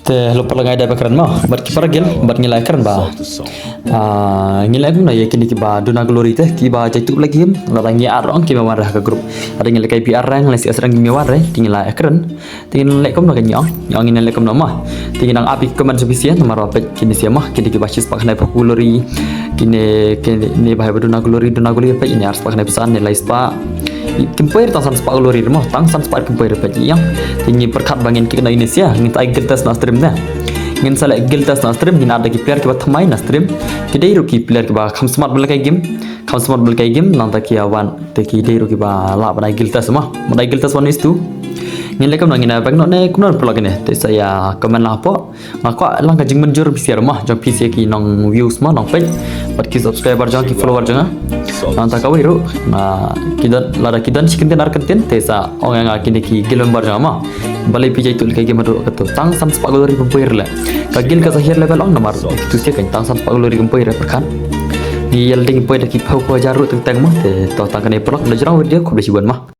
Te lupa lang ada bakaran mo. Bat ki paragil, bat ngilai karan ba. Ngilai mo na ye kini ki ba duna glory te ki ba jaitu lagi yem. Larangi arong ki mawarah ka grup. Ada ngilai kai PR rang lesi asrang ki mawarah tingilai karan. Tingin lek kom na kanyong. Yang ngilai kom na ma. Tingin ang api keman sebisia na marapet kini sia mah kini ki ba cis pakanai pa glory. Kini ni ba duna glory pa ini harus pakanai pesan nilai spa. Kempoir tang sans pak glory mo tang sans pak kempoir pa yang tinggi perkat bangin ki na Indonesia ngita igiltas na stream na ngin sala igiltas na stream ngin ada ki player ki ba thamai na stream ki dei ru ki player ki ba kham smart bel kai game nang ta ki awan te ki dei ru ki ba la ba igiltas ma igiltas one is two ngin lekam nang ina bang no ne kunor plug ne te saya comment la po maka lang ka jing menjur pisiar mah jong pisi ki nong views ma nong page pat ki subscriber jong ki follower jong nang ta kawiru na kidan lada kidan sikinten arkanten te sa ong nga kini ki gilom bar jong ma balai pijai tul kai game ru kato tang sam spagolori pempoir la kagil ka sahir level ong namar tu sia kan tang sam spagolori pempoir perkan ni yelding poir ki pau ko jaru teng teng ma te to tang kane plug na jrang video ko besi bon ma